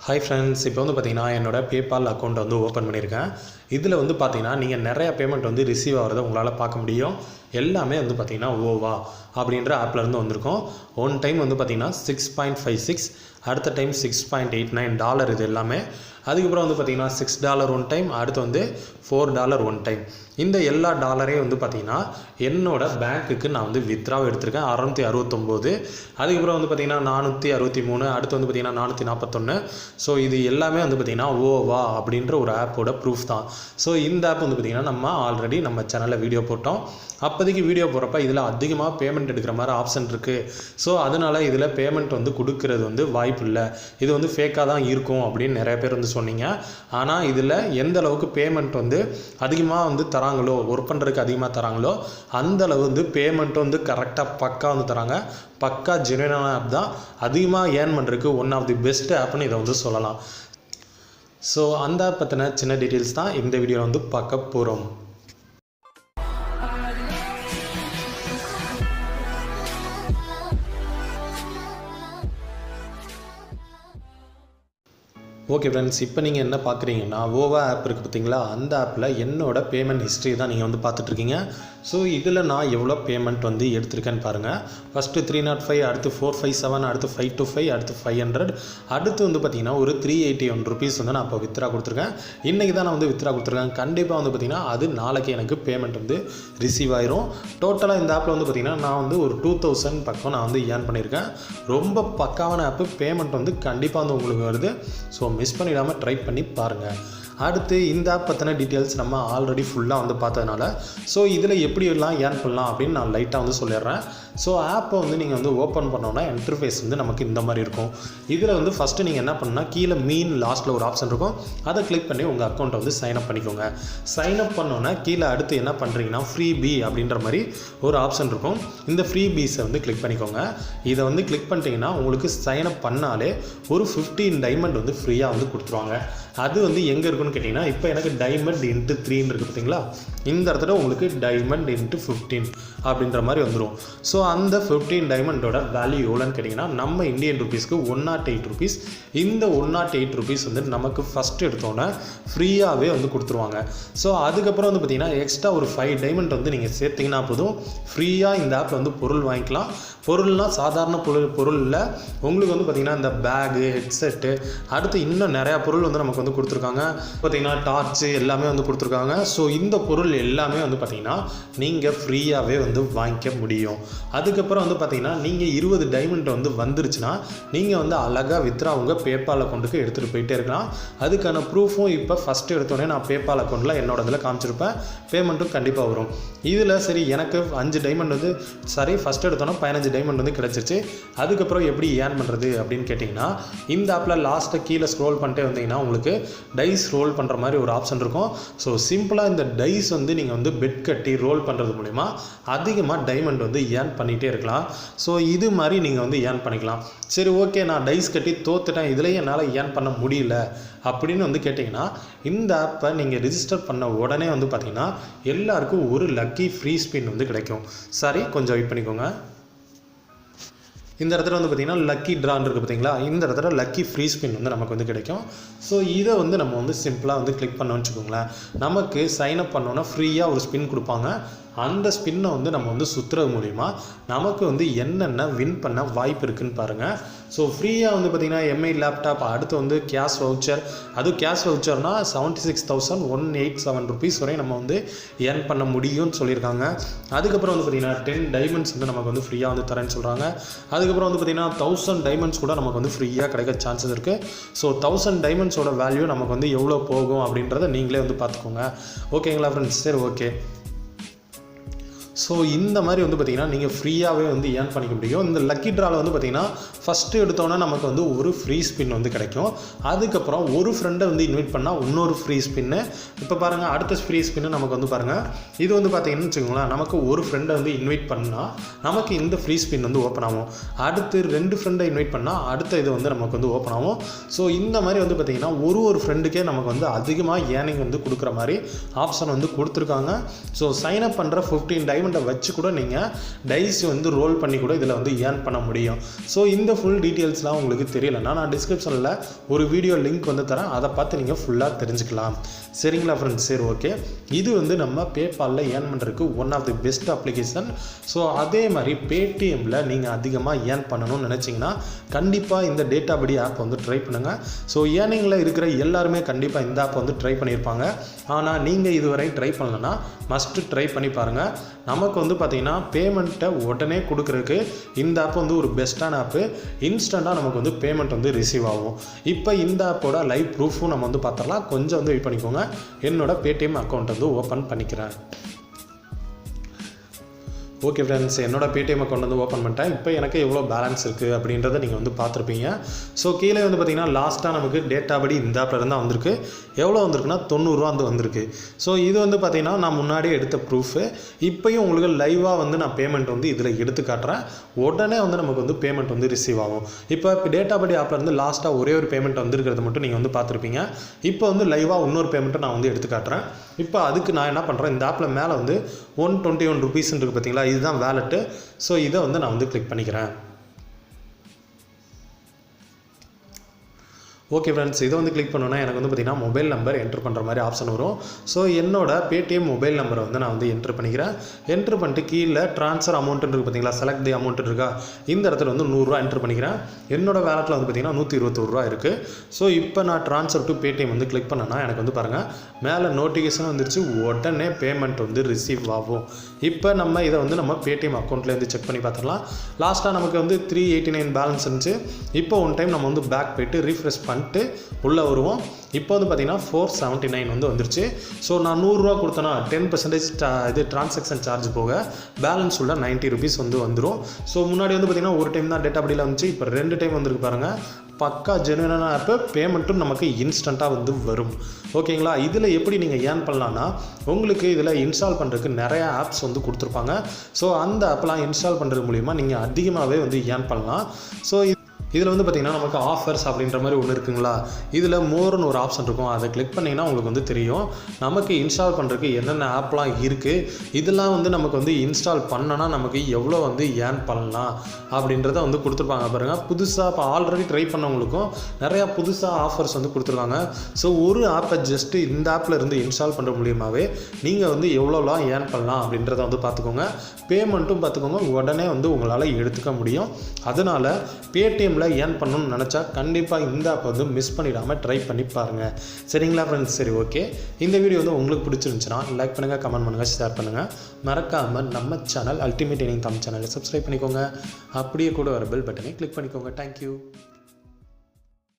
Hi friends, இப்போ வந்து பார்த்தீங்கன்னா என்னோட பேபால் அக்கௌண்ட் வந்து ஓப்பன் பண்ணியிருக்கேன். இதில் வந்து பார்த்தீங்கன்னா நீங்கள் நிறையா பேமெண்ட் வந்து ரிசீவ் ஆகிறத உங்களால் பார்க்க முடியும். எல்லாமே வந்து பார்த்தீங்கன்னா ஓவா அப்படின்ற ஆப்லேருந்து வந்திருக்கும். ஒன் டைம் வந்து பார்த்தீங்கன்னா 6.56, அடுத்த டைம் $6.89 இது எல்லாமே. அதுக்கப்புறம் வந்து பார்த்தீங்கன்னா $6 ஒன் டைம், அடுத்து வந்து $4 ஒன் டைம். இந்த எல்லா டாலரையும் வந்து பார்த்தீங்கன்னா என்னோடய பேங்க்குக்கு நான் வந்து வித்ட்ரா எடுத்திருக்கேன் 669. அதுக்கப்புறம் வந்து பார்த்தீங்கன்னா 463, அடுத்து வந்து பார்த்தீங்கன்னா 441. ஸோ இது எல்லாமே வந்து பார்த்தீங்கன்னா ஓவா அப்படின்ற ஒரு ஆப்போட ப்ரூஃப் தான். ஸோ இந்த ஆப் வந்து பார்த்தீங்கன்னா நம்ம ஆல்ரெடி நம்ம சேனலில் வீடியோ போட்டோம். அப்போதைக்கு வீடியோ போடுறப்ப இதில் அதிகமாக பேமெண்ட் எடுக்கிற மாதிரி ஆப்ஷன் இருக்குது. ஸோ அதனால் இதில் பேமெண்ட் வந்து கொடுக்கறது வந்து வாய்ப்பு இல்லை, இது வந்து ஃபேக்காக தான் இருக்கும் அப்படின்னு நிறைய பேர் வந்து சொன்னீங்க. ஆனால் இதில் எந்த அளவுக்கு பேமெண்ட் வந்து அதிகமாக வந்து தராங்களோ, ஒர்க் பண்ணுறதுக்கு அதிகமாக தராங்களோ அந்த அளவு வந்து பேமெண்ட் வந்து கரெக்டாக பக்கா வந்து தராங்க. பக்கா ஜெனுயினான ஆப் தான். அதிகமாக ஏர்ன் பண்ணுறதுக்கு ஒன் ஆஃப் தி பெஸ்ட் ஆப்னு இதை வந்து சொல்லலாம். ஸோ அந்த ஆப் பற்றின சின்ன டீட்டெயில்ஸ் தான் இந்த வீடியோவில் வந்து பார்க்க போகிறோம். ஓகே ஃப்ரெண்ட்ஸ், இப்போ நீங்கள் என்ன பார்க்குறீங்கன்னா ஓவா ஆப் இருக்குது பார்த்தீங்களா, அந்த ஆப்பில் என்னோட பேமெண்ட் ஹிஸ்ட்ரி தான் நீங்கள் வந்து பார்த்துட்ருக்கீங்க. ஸோ இதில் நான் எவ்வளோ பேமெண்ட் வந்து எடுத்திருக்கேன்னு பாருங்கள். ஃபஸ்ட்டு 305, அடுத்து 457, அடுத்து 525, அடுத்து 500, அடுத்து வந்து பார்த்திங்கன்னா ஒரு $381 வந்து நான் இப்போ வித்ட்ரா கொடுத்துருக்கேன். இன்றைக்கி தான் நான் வந்து வித்ட்ரா கொடுத்துருக்கேன். கண்டிப்பாக வந்து பார்த்திங்கன்னா அது நாளைக்கு எனக்கு பேமெண்ட் வந்து ரிசீவ் ஆயிரும். டோட்டலாக இந்த ஆப்பில் வந்து பார்த்திங்கன்னா நான் வந்து ஒரு 2000 பக்கம் நான் வந்து ஏர்ன் பண்ணியிருக்கேன். ரொம்ப பக்காவான ஆப்பு. பேமெண்ட் வந்து கண்டிப்பாக வந்து உங்களுக்கு வருது. ஸோ மிஸ் பண்ணிடாமல் ட்ரை பண்ணி பாருங்கள். அடுத்து இந்த ஆப் பற்றின டீட்டெயில்ஸ் நம்ம ஆல்ரெடி ஃபுல்லாக வந்து பார்த்ததுனால ஸோ இதில் எப்படி எல்லாம் ஏர்ன் பண்ணலாம் அப்படின்னு நான் லைட்டாக வந்து சொல்லிடுறேன். ஸோ ஆப்பை வந்து நீங்கள் வந்து ஓப்பன் பண்ணோன்னா இன்டர்ஃபேஸ் வந்து நமக்கு இந்த மாதிரி இருக்கும். இதில் வந்து ஃபஸ்ட்டு நீங்கள் என்ன பண்ணணும்னா கீழே மீன் லாஸ்ட்டில் ஒரு ஆப்ஷன் இருக்கும், அதை கிளிக் பண்ணி உங்கள் அக்கௌண்ட்டை வந்து சைன்அப் பண்ணிக்கோங்க. சைன்அப் பண்ணோன்னா கீழே அடுத்து என்ன பண்ணுறீங்கன்னா ஃப்ரீ பி அப்படின்ற மாதிரி ஒரு ஆப்ஷன் இருக்கும். இந்த ஃப்ரீ பீஸை வந்து கிளிக் பண்ணிக்கோங்க. இதை வந்து கிளிக் பண்ணிட்டீங்கன்னா உங்களுக்கு சைன்அப் பண்ணாலே ஒரு 15 டைமண்ட் வந்து ஃப்ரீயாக வந்து கொடுத்துருவாங்க. அது வந்து எங்கே இருக்குன்னு கேட்டிங்கன்னா, இப்போ எனக்கு டைமண்ட் இன்ட்டு 3 இருக்குது பார்த்தீங்களா, இந்த இடத்துல உங்களுக்கு டைமண்ட் இன்ட்டு 15 அப்படின்ற மாதிரி வந்துடும். ஸோ அந்த 15 டைமண்டோட வேல்யூ எவ்வளோன்னு கேட்டிங்கன்னா நம்ம இந்தியன் ருபீஸ்க்கு $108. இந்த $108 வந்து நமக்கு ஃபஸ்ட்டு எடுத்தோன்னே ஃப்ரீயாகவே வந்து கொடுத்துருவாங்க. ஸோ அதுக்கப்புறம் வந்து பார்த்திங்கன்னா எக்ஸ்ட்ரா ஒரு 5 டைமண்ட் வந்து நீங்கள் சேர்த்திங்கன்னா போதும், ஃப்ரீயாக இந்த ஆப்பில் வந்து பொருள் வாங்கிக்கலாம். பொருள்னால் சாதாரண பொருள் இல்லை, உங்களுக்கு வந்து பார்த்திங்கன்னா இந்த பேகு, ஹெட்செட்டு, அடுத்து இன்னும் நிறையா பொருள் வந்து நமக்கு வந்து கொடுத்துருக்காங்க. பார்த்திங்கன்னா டார்ச்சு எல்லாமே வந்து கொடுத்துருக்காங்க. ஸோ இந்த பொருள் எல்லாமே வந்து பார்த்திங்கன்னா நீங்கள் ஃப்ரீயாகவே வந்து வாங்கிக்க முடியும். அதுக்கப்புறம் வந்து பார்த்திங்கன்னா நீங்கள் 20 டைமண்ட் வந்து வந்துருச்சுன்னா நீங்கள் வந்து அழகாக வித்ட்ரா உங்கள் பேபால் அக்கௌண்ட்டுக்கு எடுத்துகிட்டு போயிட்டே இருக்கலாம். அதுக்கான ப்ரூஃபும் இப்போ ஃபஸ்ட்டு எடுத்தோடனே நான் பேபால் அக்கௌண்ட்டில் என்னோட இதில் காமிச்சிருப்பேன். பேமெண்ட்டும் கண்டிப்பாக வரும். இதில் சரி எனக்கு 5 டைமண்ட் வந்து ஃபஸ்ட்டு எடுத்தோன்னா 15 டைமண்ட் வந்து கிடச்சிருச்சு. அதுக்கப்புறம் எப்படி ஏர்ன் பண்ணுறது அப்படின்னு கேட்டிங்கன்னா, இந்த ஆப்பில் லாஸ்ட்டை கீழே ஸ்க்ரோல் பண்ணிட்டே வந்தீங்கன்னா உங்களுக்கு டைஸ் ரோல் பண்ணுற மாதிரி ஒரு ஆப்ஷன் இருக்கும். ஸோ சிம்பிளாக இந்த டைஸ் வந்து நீங்கள் வந்து பெட் கட்டி ரோல் பண்ணுறது மூலிமா அதிகமாக டைமண்ட் வந்து ஏர்ன் பண்ணிகிட்டே இருக்கலாம். ஸோ இது மாதிரி நீங்கள் வந்து ஏர்ன் பண்ணிக்கலாம். சரி, ஓகே, நான் டைஸ் கட்டி தோத்துட்டேன், இதுலேயே என்னால் ஏர்ன் பண்ண முடியல அப்படின்னு வந்து கேட்டிங்கன்னா, இந்த ஆப்பை நீங்கள் ரிஜிஸ்டர் பண்ண உடனே வந்து பார்த்திங்கன்னா எல்லாருக்கும் ஒரு லக்கி ஃப்ரீ ஸ்பின் வந்து கிடைக்கும். சரி, கொஞ்சம் வெயிட் பண்ணிக்கோங்க. இந்த இடத்துல வந்து பார்த்திங்கன்னா லக்கி ட்ரான் இருக்குது பார்த்தீங்களா, இந்த இடத்துல லக்கி ஃப்ரீ ஸ்பின் வந்து நமக்கு வந்து கிடைக்கும். ஸோ இதை வந்து நம்ம வந்து சிம்பிளாக வந்து கிளிக் பண்ணோன்னு வச்சுக்கோங்களேன், நமக்கு சைன்அப் பண்ணோன்னா ஃப்ரீயாக ஒரு ஸ்பின் கொடுப்பாங்க. அந்த ஸ்பின்னை வந்து நம்ம வந்து சுற்றுறது மூலிமா நமக்கு வந்து என்னென்ன வின் பண்ண வாய்ப்பு இருக்குதுன்னு பாருங்கள். ஸோ ஃப்ரீயாக வந்து பார்த்திங்கன்னா எம்ஐ லேப்டாப், அடுத்து வந்து கேஷ் வவுச்சர், அதுவும் கேஷ் வவுச்சர்னால் $76,187 வரை நம்ம வந்து ஏர்ன் பண்ண முடியும்னு சொல்லியிருக்காங்க. அதுக்கப்புறம் வந்து பார்த்திங்கன்னா 10 டைமண்ட்ஸ் வந்து நமக்கு வந்து ஃப்ரீயாக வந்து தரேன்னு சொல்கிறாங்க. அதுக்கப்புறம் வந்து பார்த்திங்கன்னா 1000 டைமண்ட்ஸ் கூட நமக்கு வந்து ஃப்ரீயாக கிடைக்க சான்சஸ் இருக்குது. ஸோ 1000 டைமண்ட்ஸோட வேல்யூ நமக்கு வந்து எவ்வளோ போகும் அப்படின்றத நீங்களே வந்து பார்த்துக்கோங்க. ஓகேங்களா ஃப்ரெண்ட்ஸ்? சரி, ஓகே. ஸோ இந்த மாதிரி வந்து பார்த்திங்கன்னா நீங்கள் ஃப்ரீயாகவே வந்து ஏர்ன் பண்ணிக்க முடியும். இந்த லக்கி ட்ராவில் வந்து பார்த்திங்கன்னா ஃபஸ்ட்டு எடுத்தோன்னே நமக்கு வந்து ஒரு ஃப்ரீ ஸ்பின் வந்து கிடைக்கும். அதுக்கப்புறம் ஒரு ஃப்ரெண்டை வந்து இன்வைட் பண்ணால் இன்னொரு ஃப்ரீ ஸ்பின்னு. இப்போ பாருங்கள், அடுத்த ஃப்ரீ ஸ்பின்னு நமக்கு வந்து பாருங்கள், இது வந்து பார்த்திங்கன்னு வச்சுக்கோங்களேன், நமக்கு ஒரு ஃப்ரெண்டை வந்து இன்வைட் பண்ணால் நமக்கு இந்த ஃப்ரீ ஸ்பின் வந்து ஓப்பன் ஆகும். அடுத்து 2 ஃப்ரெண்டை இன்வைட் பண்ணால் அடுத்த இது வந்து நமக்கு வந்து ஓப்பன் ஆகும். ஸோ இந்த மாதிரி வந்து பார்த்திங்கன்னா ஒரு ஃப்ரெண்டுக்கே நமக்கு வந்து அதிகமாக ஏர்னிங் வந்து கொடுக்குற மாதிரி ஆப்ஷன் வந்து கொடுத்துருக்காங்க. ஸோ சைன்அப் பண்ணுற 15 டைமண்ட் பேமெண்ட்டை வச்சு கூட நீங்கள் டைஸ் வந்து ரோல் பண்ணி கூட இதில் வந்து ஏர்ன் பண்ண முடியும். ஸோ இந்த ஃபுல் டீட்டெயில்ஸ்லாம் உங்களுக்கு தெரியலைன்னா நான் டிஸ்கிரிப்ஷனில் ஒரு வீடியோ லிங்க் வந்து தரேன், அதை பார்த்து நீங்கள் ஃபுல்லாக தெரிஞ்சுக்கலாம். சரிங்களா ஃப்ரெண்ட்ஸ்? சரி, ஓகே. இது வந்து நம்ம பேபாலில் ஏர்ன் பண்ணுறதுக்கு one of the best application. So அதே மாதிரி பேடிஎம்மில் நீங்கள் அதிகமாக ஏர்ன் பண்ணணும்னு நினச்சிங்கன்னா கண்டிப்பாக இந்த டேட்டாபடி ஆப் வந்து ட்ரை பண்ணுங்கள். ஸோ ஏர்னிங்கில் இருக்கிற எல்லாருமே கண்டிப்பாக இந்த ஆப் வந்து ட்ரை பண்ணியிருப்பாங்க. ஆனால் நீங்கள் இதுவரை ட்ரை பண்ணலன்னா மஸ்ட்டு ட்ரை பண்ணி பாருங்கள். நமக்கு வந்து பார்த்திங்கன்னா பேமெண்ட்டை உடனே கொடுக்குறதுக்கு இந்த ஆப் வந்து ஒரு பெஸ்ட்டான ஆப்பு. இன்ஸ்டண்ட்டாக நமக்கு வந்து பேமெண்ட் வந்து ரிசீவ் ஆகும். இப்போ இந்த ஆப்போட லைவ் ப்ரூஃபும் நம்ம வந்து பார்த்துடலாம். கொஞ்சம் வந்து வெயிட் பண்ணிக்கோங்க. என்னோட பேடிஎம் அக்கௌண்ட் வந்து ஓப்பன் பண்ணிக்கிறேன். ஓகே ஃப்ரெண்ட்ஸ், என்னோட பேடிஎம் அக்கௌண்ட் வந்து ஓப்பன் பண்ணிட்டேன். இப்போ எனக்கு எவ்வளோ பேலன்ஸ் இருக்குது அப்படின்றத நீங்கள் வந்து பார்த்துருப்பீங்க. ஸோ கீழே வந்து பார்த்திங்கன்னா லாஸ்ட்டாக நமக்கு டேட்டாபடி இந்த ஆப்பில் இருந்தால் வந்திருக்கு. எவ்வளோ வந்திருக்குன்னா 90 ரூபா வந்து வந்திருக்கு. ஸோ இது வந்து பார்த்திங்கன்னா நான் முன்னாடியே எடுத்த ப்ரூஃபு. இப்போயும் உங்களுக்கு லைவாக வந்து நான் பேமெண்ட் வந்து இதில் எடுத்து காட்டுறேன். உடனே வந்து நமக்கு வந்து பேமெண்ட் வந்து ரிசீவ் ஆகும். இப்போ டேட்டாபடி ஆப்பில் இருந்து லாஸ்ட்டாக ஒரே ஒரு பேமெண்ட் வந்துருக்கிறது மட்டும் நீங்கள் வந்து பார்த்துருப்பீங்க. இப்போ வந்து லைவாக இன்னொரு பேமெண்ட்டை நான் வந்து எடுத்து காட்டுறேன். இப்போ அதுக்கு நான் என்ன பண்ணுறேன், இந்த ஆப்பில் மேலே வந்து 121 ருபீஸ் இருக்குது பார்த்தீங்களா, இதுதான் வேலெட்டு. ஸோ இதை வந்து நான் வந்து கிளிக் பண்ணிக்கிறேன். ஓகே ஃப்ரெண்ட்ஸ், இதை வந்து கிளிக் பண்ணோன்னா எனக்கு வந்து பார்த்திங்கன்னா மொபைல் நம்பர் என்ட்ரு பண்ணுற மாதிரி ஆப்ஷன் வரும். ஸோ என்னோட பேடிஎம் மொபைல் நம்பரை வந்து நான் வந்து என்ட்ரு பண்ணிக்கிறேன். என்ட்ரு பண்ணிட்டு கீழே ட்ரான்ஸ்ஃபர் அமௌண்ட்டுன்னு இருக்குது பார்த்தீங்களா, செலக்ட் தி அமௌண்ட் இருக்கா, இந்த இடத்துல வந்து 100 ரூபா என்ட்ரு பண்ணிக்கிறேன். என்னோட வேலெட்டில் வந்து பார்த்திங்கன்னா 121 ரூபா இருக்குது. ஸோ இப்போ நான் ட்ரான்ஸ்ஃபர் டு பேடிஎம் வந்து கிளிக் பண்ணேன்னா எனக்கு வந்து பாருங்கள் மேலே நோட்டிஃபிகேஷன் வந்துருச்சு. உடனே பேமெண்ட் வந்து ரிசீவ் ஆகும். இப்போ நம்ம இதை வந்து நம்ம பேடிஎம் அக்கௌண்ட்லேருந்து செக் பண்ணி பார்த்துடலாம். லாஸ்ட்டாக நமக்கு வந்து 389 பேலன்ஸ் இருந்துச்சு. இப்போ ஒன் டைம் நம்ம வந்து பேக் போய்ட்டு ரீஃப்ரெஷ் பண்ணிட்டு உள்ளே வருவோம். இப்போ வந்து பார்த்திங்கன்னா 479 வந்து வந்துருச்சு. ஸோ நான் 100 ரூபா கொடுத்தேன்னா 10% இது டிரான்சாக்ஷன் சார்ஜ் போக பேலன்ஸ் உள்ள 90 ருபீஸ் வந்து வந்துடும். ஸோ முன்னாடி வந்து பார்த்திங்கன்னா ஒரு டைம் தான் டேட்டாபடியில் வந்துச்சு. இப்போ 2 டைம் வந்துருக்கு பாருங்கள். பக்கா ஜெனுவனான ஆப்பு. பேமெண்ட்டும் நமக்கு இன்ஸ்டண்ட்டாக வந்து வரும். ஓகேங்களா? இதில் எப்படி நீங்கள் ஏர்ன் பண்ணலான்னா உங்களுக்கு இதில் இன்ஸ்டால் பண்ணுறதுக்கு நிறையா ஆப்ஸ் வந்து கொடுத்துருப்பாங்க. ஸோ அந்த ஆப்லாம் இன்ஸ்டால் பண்ணுறது மூலிமா நீங்கள் அதிகமாகவே வந்து ஏர்ன் பண்ணலாம். ஸோ இதில் வந்து பார்த்திங்கன்னா நமக்கு ஆஃபர்ஸ் அப்படின்ற மாதிரி ஒன்று இருக்குங்களா, இதில் மோர்னு ஒரு ஆப்ஷன் இருக்கும். அதை கிளிக் பண்ணிங்கன்னா உங்களுக்கு வந்து தெரியும் நமக்கு இன்ஸ்டால் பண்ணுறதுக்கு என்னென்ன ஆப்லாம் இருக்குது, இதெல்லாம் வந்து நமக்கு வந்து இன்ஸ்டால் பண்ணனா நமக்கு எவ்வளோ வந்து ஏர்ன் பண்ணலாம் அப்படின்றத வந்து கொடுத்துருப்பாங்க பாருங்கள். புதுசாக இப்போ ஆல்ரெடி ட்ரை பண்ணவங்களுக்கும் நிறையா புதுசாக ஆஃபர்ஸ் வந்து கொடுத்துருக்காங்க. ஸோ ஒரு ஆப்பை ஜஸ்ட்டு இந்த ஆப்பில் இருந்து இன்ஸ்டால் பண்ணுற மூலியமாகவே நீங்கள் வந்து எவ்வளோலாம் ஏர்ன் பண்ணலாம் அப்படின்றத வந்து பார்த்துக்கோங்க. பேமெண்ட்டும் பார்த்துக்கோங்க, உடனே வந்து உங்களால் எடுத்துக்க முடியும். அதனால் பேடிஎம் ஏர்ன் பண்ணணும்னு நினச்சா கண்டிப்பாக இந்த ஆப் வந்து மிஸ் பண்ணிடாமல் ட்ரை பண்ணி பாருங்கள். சரிங்களா ஃப்ரெண்ட்ஸ்? சரி, ஓகே. இந்த வீடியோ வந்து உங்களுக்கு பிடிச்சிருந்துச்சுன்னா லைக் பண்ணுங்கள், கமெண்ட் பண்ணுங்கள், ஷேர் பண்ணுங்கள். மறக்காமல் நம்ம சேனல் அல்டிமேட் ஏர்னிங் தமிழ் சேனலை சப்ஸ்கிரைப் பண்ணிக்கோங்க. அப்படியே கூட வர பெல் பட்டனை கிளிக் பண்ணிக்கோங்க. தேங்க்யூ.